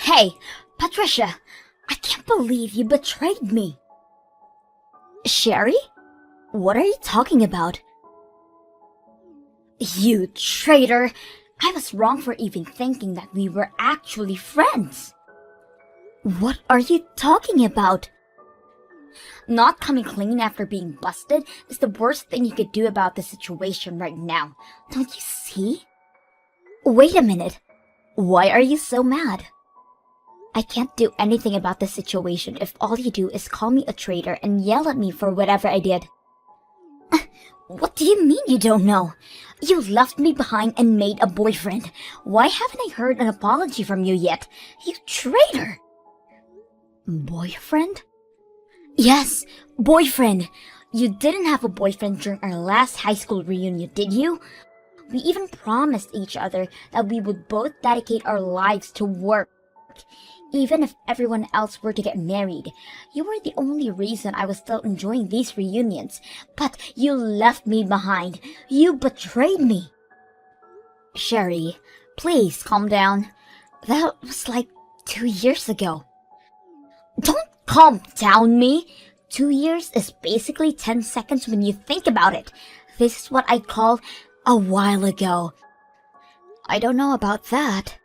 Hey, Patricia, I can't believe you betrayed me. Sherry? What are you talking about? You traitor! I was wrong for even thinking that we were actually friends. What are you talking about? Not coming clean after being busted is the worst thing you could do about the situation right now. Don't you see? Wait a minute. Why are you so mad? I can't do anything about the situation if all you do is call me a traitor and yell at me for whatever I did. What do you mean you don't know? You left me behind and made a boyfriend. Why haven't I heard an apology from you yet? You traitor! Boyfriend? Yes, boyfriend. You didn't have a boyfriend during our last high school reunion, did you? We even promised each other that we would both dedicate our lives to work. Even if everyone else were to get married, you were the only reason I was still enjoying these reunions. But you left me behind. You betrayed me. Sherry, please calm down. That was like 2 years ago. Don't calm down me. 2 years is basically 10 seconds when you think about it. This is what I call a while ago. I don't know about that.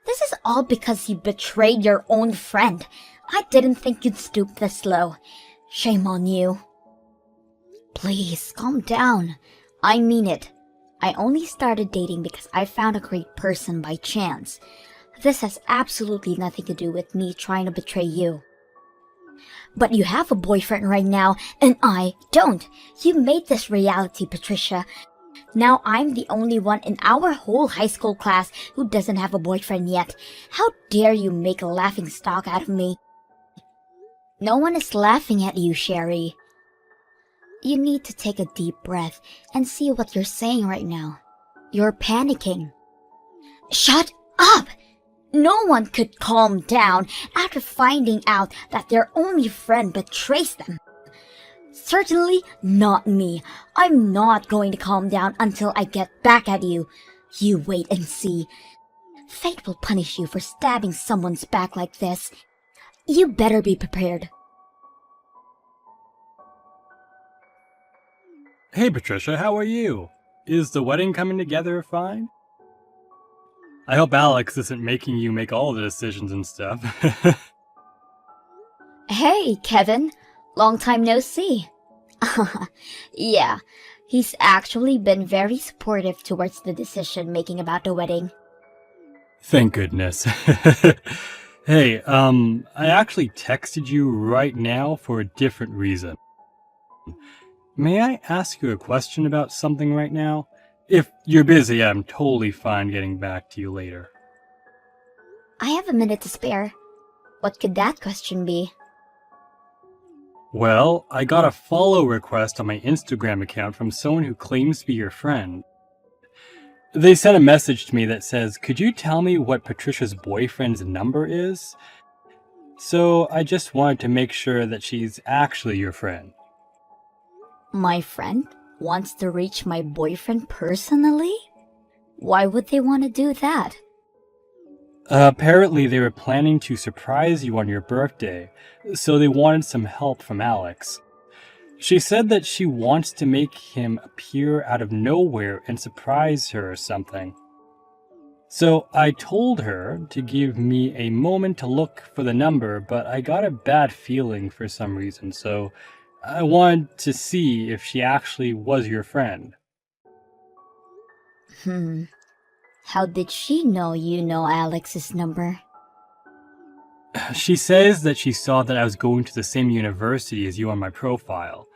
This is all because you betrayed your own friend. I didn't think you'd stoop this low. Shame on you. Please, calm down. I mean it. I only started dating because I found a great person by chance. This has absolutely nothing to do with me trying to betray you. But you have a boyfriend right now, and I don't. You made this reality, Patricia. Now I'm the only one in our whole high school class who doesn't have a boyfriend yet. How dare you make a laughing stock out of me? No one is laughing at you, Sherry. You need to take a deep breath and see what you're saying right now. You're panicking. Shut up! No one could calm down after finding out that their only friend betrays them. Certainly not me. I'm not going to calm down until I get back at you. You wait and see. Fate will punish you for stabbing someone's back like this. You better be prepared. Hey Patricia, how are you? Is the wedding coming together fine? I hope Alex isn't making you make all the decisions and stuff. Hey, Kevin. Long time no see. Yeah, he's actually been very supportive towards the decision making about the wedding. Thank goodness. Hey, I actually texted you right now for a different reason. May I ask you a question about something right now? If you're busy, I'm totally fine getting back to you later. I have a minute to spare. What could that question be? Well, I got a follow request on my Instagram account from someone who claims to be your friend. They sent a message to me that says, "Could you tell me what Patricia's boyfriend's number is?" So I just wanted to make sure that she's actually your friend. My friend wants to reach my boyfriend personally? Why would they want to do that? Apparently they were planning to surprise you on your birthday, so they wanted some help from Alex. She said that she wants to make him appear out of nowhere and surprise her or something. So I told her to give me a moment to look for the number, but I got a bad feeling for some reason, so I wanted to see if she actually was your friend. How did she know you know Alex's number? She says that she saw that I was going to the same university as you on my profile.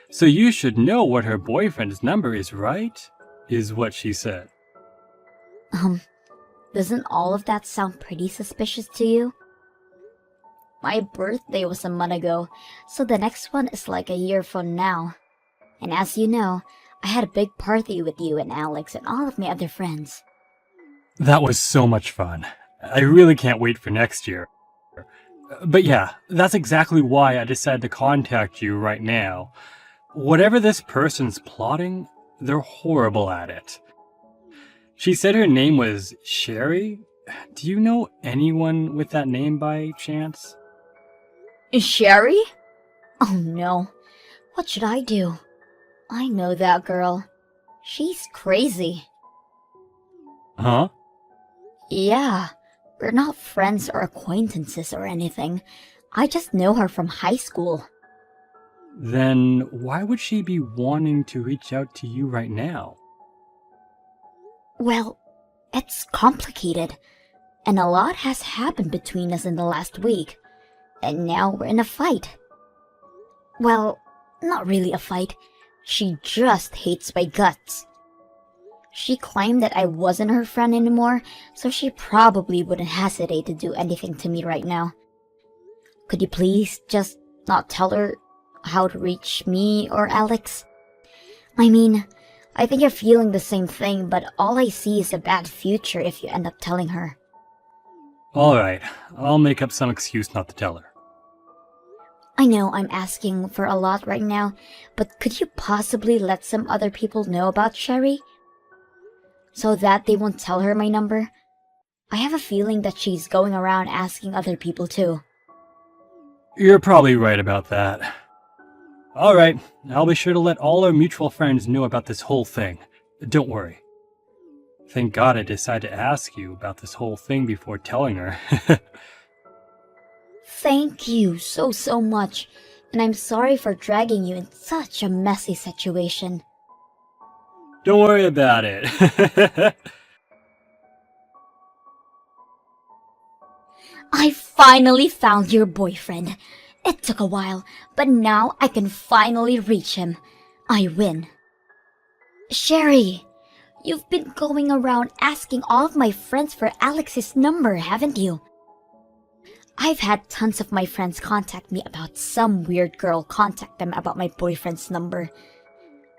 So you should know what her boyfriend's number is, right? Is what she said. Doesn't all of that sound pretty suspicious to you? My birthday was a month ago, so the next one is like a year from now. And as you know, I had a big party with you and Alex and all of my other friends. That was so much fun. I really can't wait for next year. But yeah, that's exactly why I decided to contact you right now. Whatever this person's plotting, they're horrible at it. She said her name was Sherry, do you know anyone with that name by chance? Sherry? Oh no. What should I do? I know that girl. She's crazy. Huh? Yeah, we're not friends or acquaintances or anything. I just know her from high school. Then why would she be wanting to reach out to you right now? Well, it's complicated. And a lot has happened between us in the last week. And now we're in a fight. Well, not really a fight. She just hates my guts. She claimed that I wasn't her friend anymore, so she probably wouldn't hesitate to do anything to me right now. Could you please just not tell her how to reach me or Alex? I mean, I think you're feeling the same thing, but all I see is a bad future if you end up telling her. Alright, I'll make up some excuse not to tell her. I know I'm asking for a lot right now, but could you possibly let some other people know about Sherry? So that they won't tell her my number? I have a feeling that she's going around asking other people too. You're probably right about that. Alright, I'll be sure to let all our mutual friends know about this whole thing. Don't worry. Thank God I decided to ask you about this whole thing before telling her. Thank you so much, and I'm sorry for dragging you in such a messy situation. Don't worry about it. I finally found your boyfriend. It took a while, but now I can finally reach him. I win. Sherry, you've been going around asking all of my friends for Alex's number, haven't you? I've had tons of my friends contact me about some weird girl contact them about my boyfriend's number.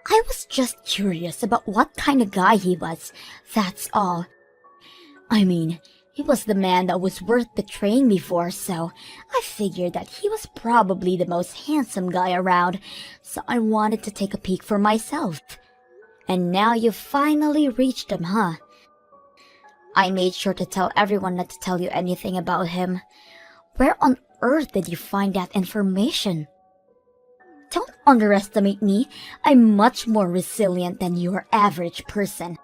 I was just curious about what kind of guy he was, that's all. I mean, he was the man that was worth betraying before, so I figured that he was probably the most handsome guy around, so I wanted to take a peek for myself. And now you finally reached him, huh? I made sure to tell everyone not to tell you anything about him. Where on earth did you find that information? Don't underestimate me. I'm much more resilient than your average person.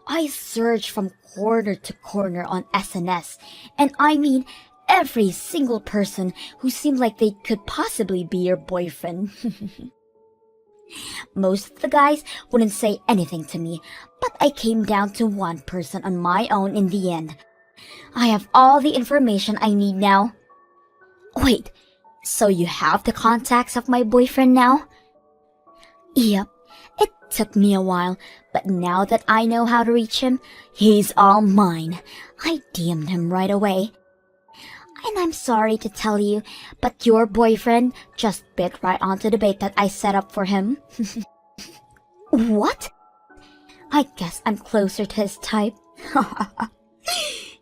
I searched from corner to corner on SNS, and I mean every single person who seemed like they could possibly be your boyfriend. Most of the guys wouldn't say anything to me, but I came down to one person on my own in the end. I have all the information I need now. Wait, so you have the contacts of my boyfriend now? Yep, it took me a while, but now that I know how to reach him, he's all mine. I DM'd him right away. And I'm sorry to tell you, but your boyfriend just bit right onto the bait that I set up for him. What? I guess I'm closer to his type.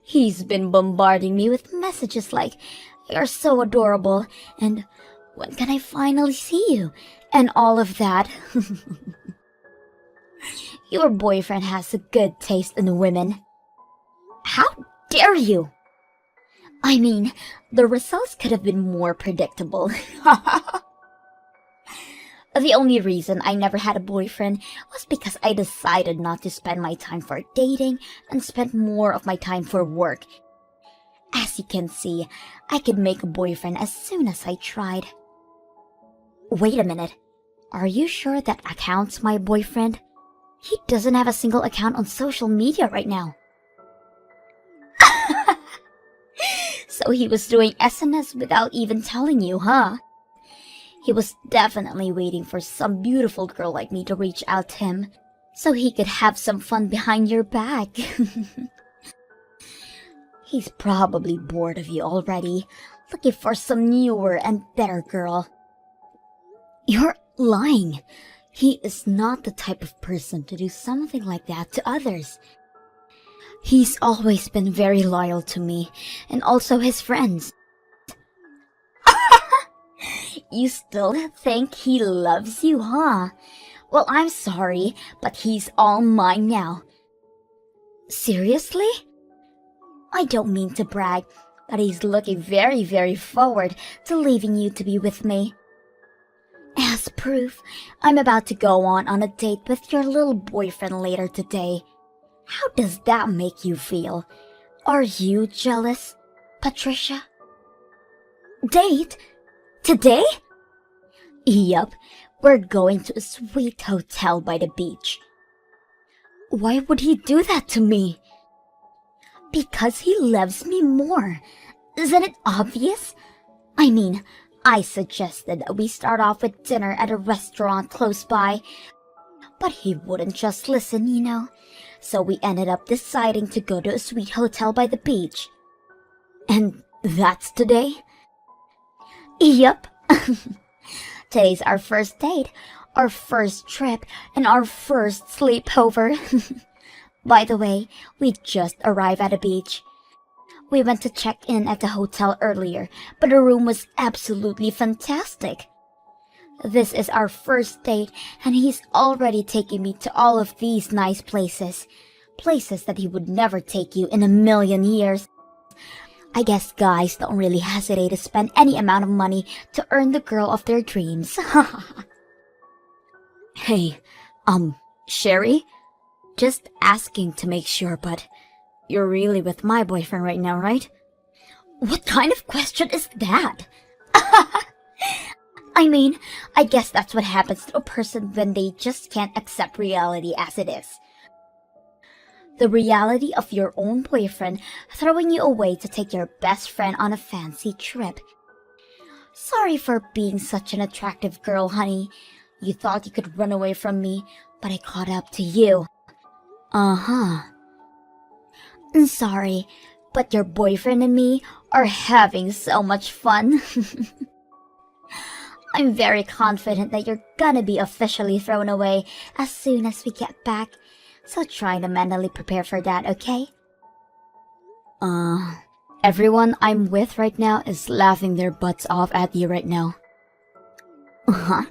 He's been bombarding me with messages like, "You're so adorable," and "When can I finally see you?" and all of that. Your boyfriend has a good taste in women. How dare you? I mean, the results could have been more predictable. The only reason I never had a boyfriend was because I decided not to spend my time for dating and spend more of my time for work. As you can see, I could make a boyfriend as soon as I tried. Wait a minute. Are you sure that account's my boyfriend? He doesn't have a single account on social media right now. So he was doing SNS without even telling you, huh? He was definitely waiting for some beautiful girl like me to reach out to him, so he could have some fun behind your back. He's probably bored of you already, looking for some newer and better girl. You're lying. He is not the type of person to do something like that to others. He's always been very loyal to me, and also his friends. You still think he loves you, huh? Well, I'm sorry, but he's all mine now. Seriously? I don't mean to brag, but he's looking very, very forward to leaving you to be with me. As proof, I'm about to go on a date with your little boyfriend later today. How does that make you feel? Are you jealous, Patricia? Date? Today? Yup, we're going to a sweet hotel by the beach. Why would he do that to me? Because he loves me more. Isn't it obvious? I mean, I suggested that we start off with dinner at a restaurant close by, but he wouldn't just listen, you know. So we ended up deciding to go to a sweet hotel by the beach. And that's today? Yup. Today's our first date, our first trip, and our first sleepover. By the way, we just arrived at a beach. We went to check in at the hotel earlier, but the room was absolutely fantastic. This is our first date, and he's already taking me to all of these nice places. Places that he would never take you in a million years. I guess guys don't really hesitate to spend any amount of money to earn the girl of their dreams. Hey, Sherry? Just asking to make sure, but you're really with my boyfriend right now, right? What kind of question is that? I mean, I guess that's what happens to a person when they just can't accept reality as it is. The reality of your own boyfriend throwing you away to take your best friend on a fancy trip. Sorry for being such an attractive girl, honey. You thought you could run away from me, but I caught up to you. Uh-huh. Sorry, but your boyfriend and me are having so much fun. I'm very confident that you're gonna be officially thrown away as soon as we get back, so try to mentally prepare for that, okay? Everyone I'm with right now is laughing their butts off at you right now. Huh?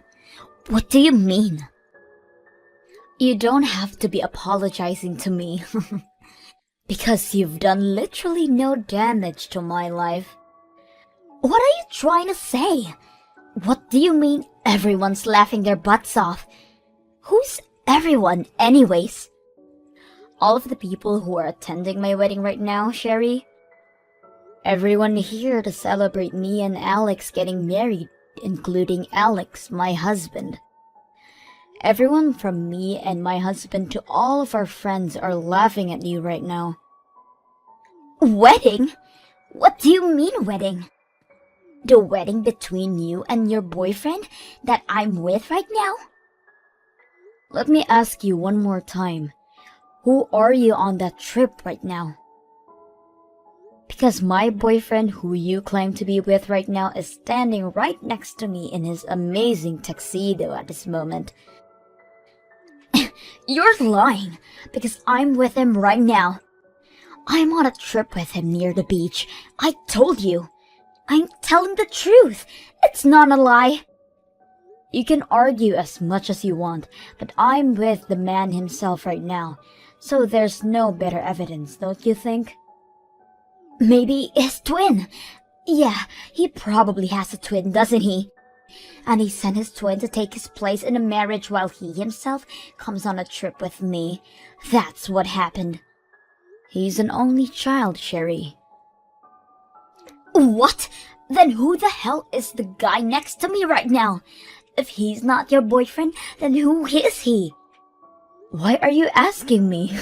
What do you mean? You don't have to be apologizing to me. Because you've done literally no damage to my life. What are you trying to say? What do you mean everyone's laughing their butts off? Who's everyone anyways? All of the people who are attending my wedding right now, Sherry. Everyone here to celebrate me and Alex getting married, including Alex, my husband. Everyone from me and my husband to all of our friends are laughing at you right now. Wedding? What do you mean wedding? The wedding between you and your boyfriend that I'm with right now? Let me ask you one more time. Who are you on that trip right now? Because my boyfriend who you claim to be with right now is standing right next to me in his amazing tuxedo at this moment. You're lying, because I'm with him right now. I'm on a trip with him near the beach. I told you. I'm telling the truth. It's not a lie. You can argue as much as you want, but I'm with the man himself right now, so there's no better evidence, don't you think? Maybe his twin. Yeah, he probably has a twin, doesn't he? And he sent his twin to take his place in a marriage while he himself comes on a trip with me. That's what happened. He's an only child, Sherry. What? Then who the hell is the guy next to me right now? If he's not your boyfriend, then who is he? Why are you asking me?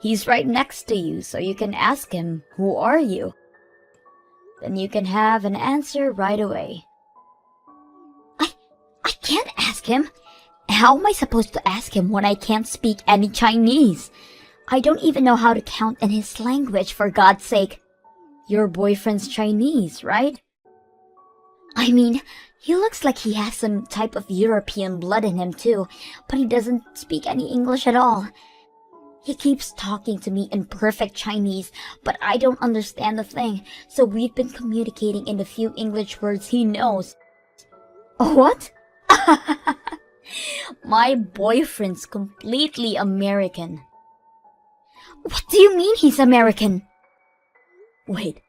He's right next to you, so you can ask him, who are you? Then you can have an answer right away. I can't ask him. How am I supposed to ask him when I can't speak any Chinese? I don't even know how to count in his language, for God's sake. Your boyfriend's Chinese, right? I mean, he looks like he has some type of European blood in him too, but he doesn't speak any English at all. He keeps talking to me in perfect Chinese, but I don't understand a thing, so we've been communicating in the few English words he knows. What? My boyfriend's completely American. What do you mean he's American? Wait,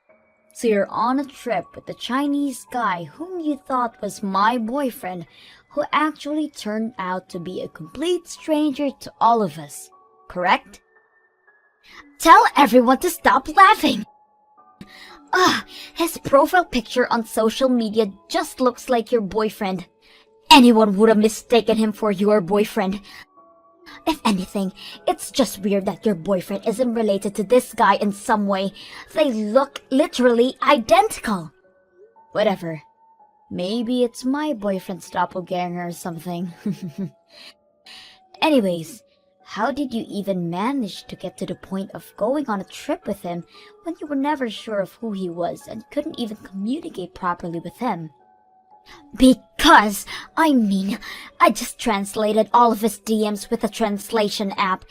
so you're on a trip with the Chinese guy whom you thought was my boyfriend, who actually turned out to be a complete stranger to all of us, correct? Tell everyone to stop laughing! His profile picture on social media just looks like your boyfriend. Anyone would have mistaken him for your boyfriend. If anything, it's just weird that your boyfriend isn't related to this guy in some way. They look literally identical. Whatever. Maybe it's my boyfriend's doppelganger or something. Anyways, how did you even manage to get to the point of going on a trip with him when you were never sure of who he was and couldn't even communicate properly with him? Because, I just translated all of his DMs with a translation app.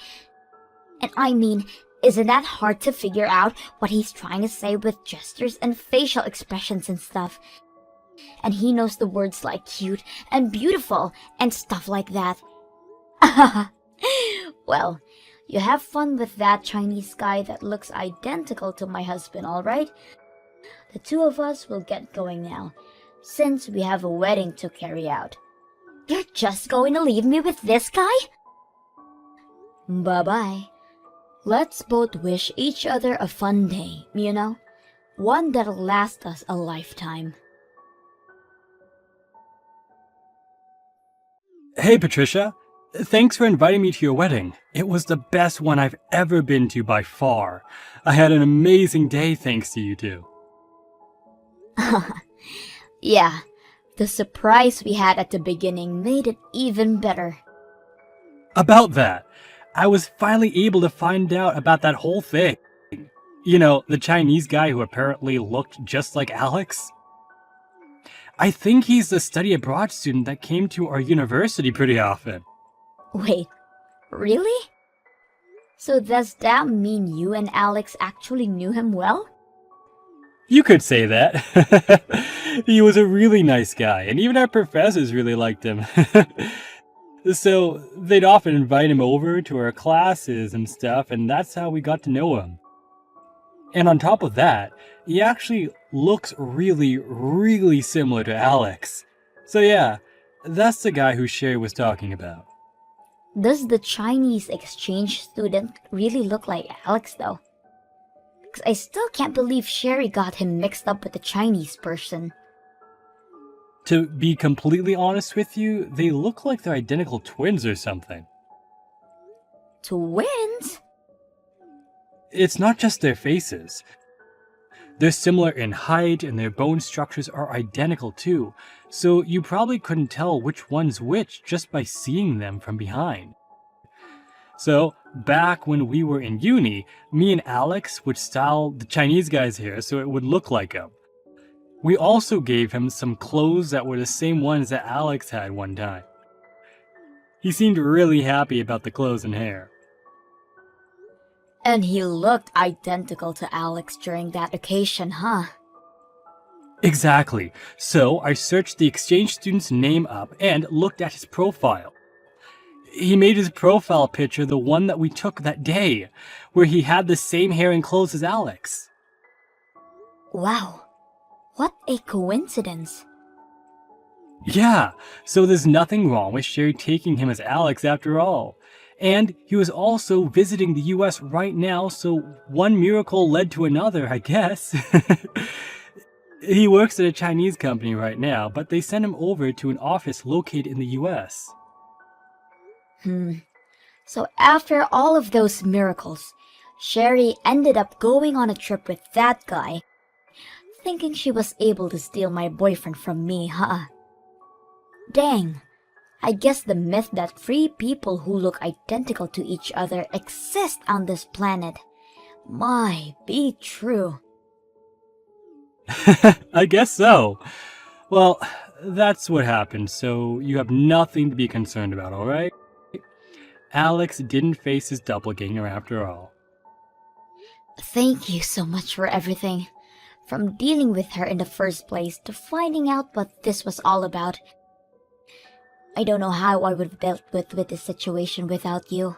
And isn't that hard to figure out what he's trying to say with gestures and facial expressions and stuff? And he knows the words like cute and beautiful and stuff like that. Well, you have fun with that Chinese guy that looks identical to my husband, alright? The two of us will get going now, since we have a wedding to carry out. You're just going to leave me with this guy? Bye-bye. Let's both wish each other a fun day, you know? One that'll last us a lifetime. Hey, Patricia. Thanks for inviting me to your wedding. It was the best one I've ever been to by far. I had an amazing day thanks to you two. Yeah, the surprise we had at the beginning made it even better. About that, I was finally able to find out about that whole thing. You know, the Chinese guy who apparently looked just like Alex. I think he's the study abroad student that came to our university pretty often. Wait, really? So does that mean you and Alex actually knew him well? You could say that. He was a really nice guy, and even our professors really liked him. So they'd often invite him over to our classes and stuff, and that's how we got to know him. And on top of that, he actually looks really, really similar to Alex. So yeah, that's the guy who Sherry was talking about. Does the Chinese exchange student really look like Alex though? Because I still can't believe Sherry got him mixed up with the Chinese person. To be completely honest with you, they look like they're identical twins or something. Twins? It's not just their faces. They're similar in height and their bone structures are identical too, so you probably couldn't tell which one's which just by seeing them from behind. So, back when we were in uni, me and Alex would style the Chinese guy's hair so it would look like him. We also gave him some clothes that were the same ones that Alex had one time. He seemed really happy about the clothes and hair. And he looked identical to Alex during that occasion, huh? Exactly. So I searched the exchange student's name up and looked at his profile. He made his profile picture the one that we took that day, where he had the same hair and clothes as Alex. Wow. What a coincidence. Yeah, so there's nothing wrong with Sherry taking him as Alex after all. And he was also visiting the US right now, so one miracle led to another, I guess. He works at a Chinese company right now, but they sent him over to an office located in the US. So after all of those miracles, Sherry ended up going on a trip with that guy, thinking she was able to steal my boyfriend from me, huh? Dang. I guess the myth that three people who look identical to each other exist on this planet might be true. I guess so. Well, that's what happened, so you have nothing to be concerned about, alright? Alex didn't face his doppelganger after all. Thank you so much for everything. From dealing with her in the first place to finding out what this was all about. I don't know how I would have dealt with this situation without you.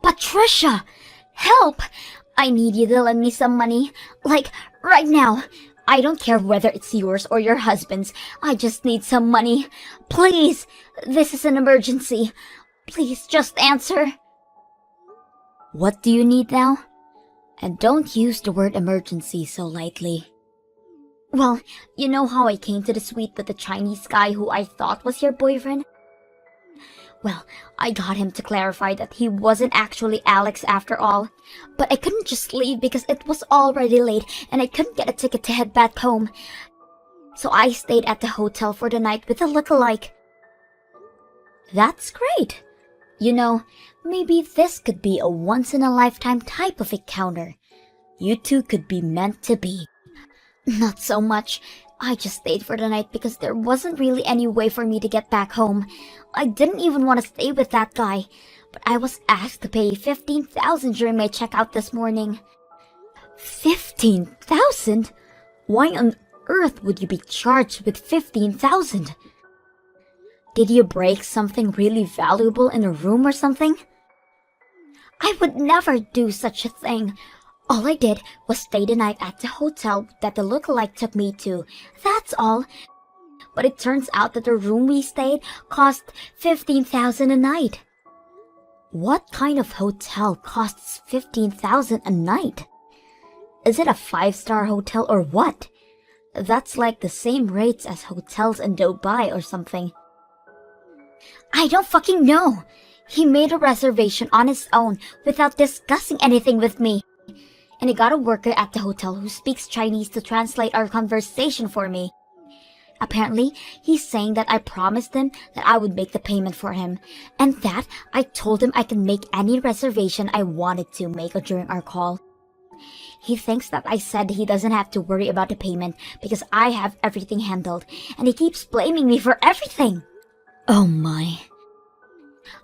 Patricia! Help! I need you to lend me some money. Like, right now. I don't care whether it's yours or your husband's. I just need some money. Please! This is an emergency. Please, just answer. What do you need now? And don't use the word emergency so lightly. Well, you know how I came to the suite with the Chinese guy who I thought was your boyfriend? Well, I got him to clarify that he wasn't actually Alex after all. But I couldn't just leave because it was already late and I couldn't get a ticket to head back home. So I stayed at the hotel for the night with a lookalike. That's great. You know, maybe this could be a once-in-a-lifetime type of encounter. You two could be meant to be. Not so much. I just stayed for the night because there wasn't really any way for me to get back home. I didn't even want to stay with that guy, but I was asked to pay $15,000 during my checkout this morning. 15,000? Why on earth would you be charged with 15,000? Did you break something really valuable in a room or something? I would never do such a thing. All I did was stay the night at the hotel that the lookalike took me to. That's all. But it turns out that the room we stayed cost $15,000 a night. What kind of hotel costs $15,000 a night? Is it a 5-star hotel or what? That's like the same rates as hotels in Dubai or something. I don't fucking know. He made a reservation on his own without discussing anything with me. And I got a worker at the hotel who speaks Chinese to translate our conversation for me. Apparently, he's saying that I promised him that I would make the payment for him, and that I told him I can make any reservation I wanted to make during our call. He thinks that I said he doesn't have to worry about the payment because I have everything handled, and he keeps blaming me for everything. Oh my.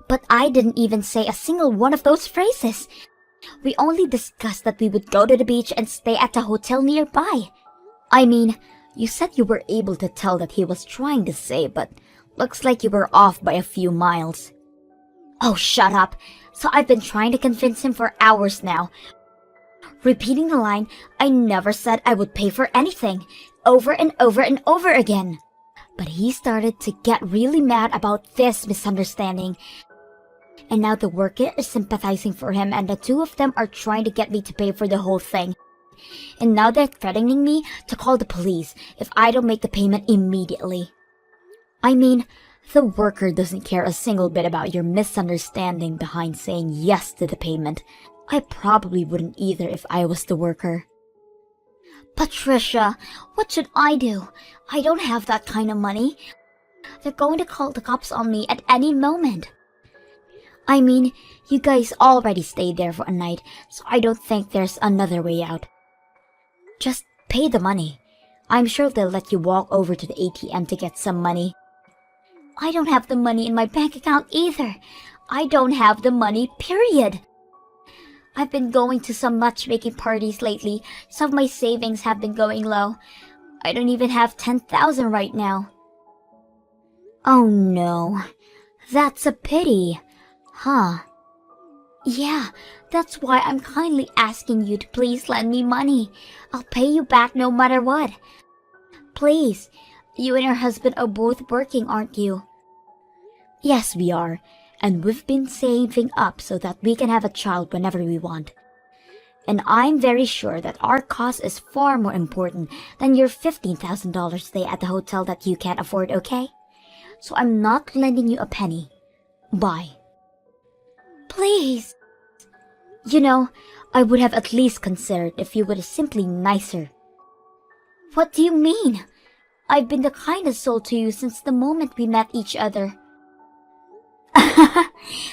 But I didn't even say a single one of those phrases. We only discussed that we would go to the beach and stay at a hotel nearby. I mean, you said you were able to tell that he was trying to say, but looks like you were off by a few miles. Oh, shut up. So I've been trying to convince him for hours now. Repeating the line, I never said I would pay for anything, over and over and over again. But he started to get really mad about this misunderstanding. And now the worker is sympathizing for him and the two of them are trying to get me to pay for the whole thing. And now they're threatening me to call the police if I don't make the payment immediately. I mean, the worker doesn't care a single bit about your misunderstanding behind saying yes to the payment. I probably wouldn't either if I was the worker. Patricia, what should I do? I don't have that kind of money. They're going to call the cops on me at any moment. I mean, you guys already stayed there for a night, so I don't think there's another way out. Just pay the money. I'm sure they'll let you walk over to the ATM to get some money. I don't have the money in my bank account either. I don't have the money, period. I've been going to some matchmaking parties lately. Some of my savings have been going low. I don't even have 10,000 right now. Oh no. That's a pity. Huh. Yeah, that's why I'm kindly asking you to please lend me money. I'll pay you back no matter what. Please. You and your husband are both working, aren't you? Yes, we are. And we've been saving up so that we can have a child whenever we want. And I'm very sure that our cause is far more important than your $15,000 stay at the hotel that you can't afford, okay? So I'm not lending you a penny. Bye. Please. You know, I would have at least considered if you were simply nicer. What do you mean? I've been the kindest soul to you since the moment we met each other.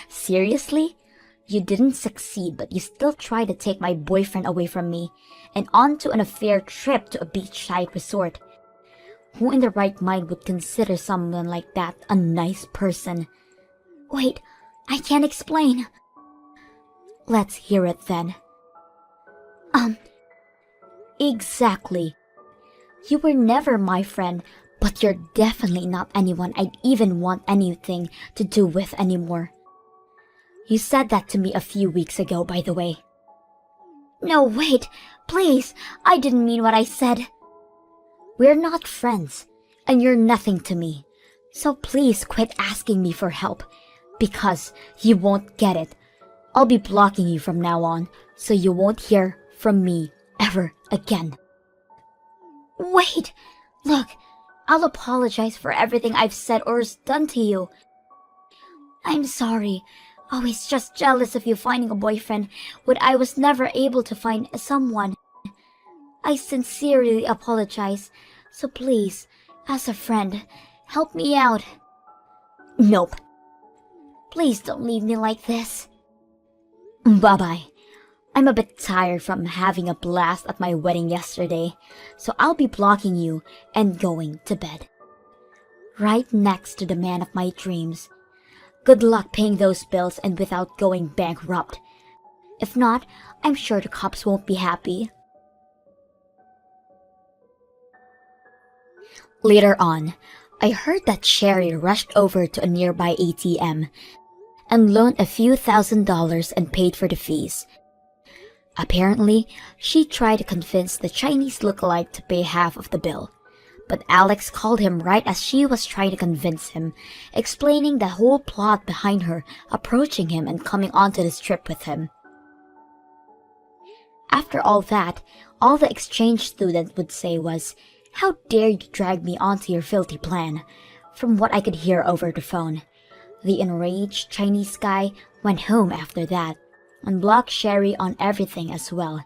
Seriously? You didn't succeed, but you still tried to take my boyfriend away from me and onto an affair trip to a beachside resort. Who in their right mind would consider someone like that a nice person? Wait, I can't explain. Let's hear it then. Exactly. You were never my friend, but you're definitely not anyone I'd even want anything to do with anymore. You said that to me a few weeks ago, by the way. No, wait, please, I didn't mean what I said. We're not friends, and you're nothing to me. So please quit asking me for help, because you won't get it. I'll be blocking you from now on, so you won't hear from me ever again. Wait, look, I'll apologize for everything I've said or done to you. I'm sorry. I was just jealous of you finding a boyfriend when I was never able to find someone. I sincerely apologize, so please, as a friend, help me out. Nope. Please don't leave me like this. Bye-bye. I'm a bit tired from having a blast at my wedding yesterday, so I'll be blocking you and going to bed. Right next to the man of my dreams. Good luck paying those bills and without going bankrupt. If not, I'm sure the cops won't be happy. Later on, I heard that Sherry rushed over to a nearby ATM and loaned a few $1,000s and paid for the fees. Apparently, she tried to convince the Chinese lookalike to pay half of the bill. But Alex called him right as she was trying to convince him, explaining the whole plot behind her approaching him and coming onto this trip with him. After all that, all the exchange student would say was, "How dare you drag me onto your filthy plan?" from what I could hear over the phone. The enraged Chinese guy went home after that, and blocked Sherry on everything as well.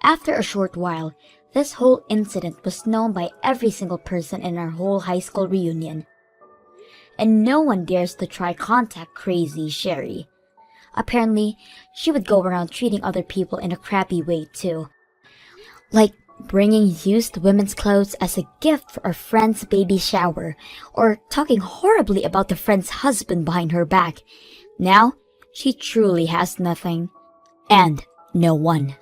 After a short while, this whole incident was known by every single person in our whole high school reunion. And no one dares to try contact crazy Sherry. Apparently, she would go around treating other people in a crappy way too. Like bringing used women's clothes as a gift for a friend's baby shower, or talking horribly about the friend's husband behind her back. Now, she truly has nothing. And no one.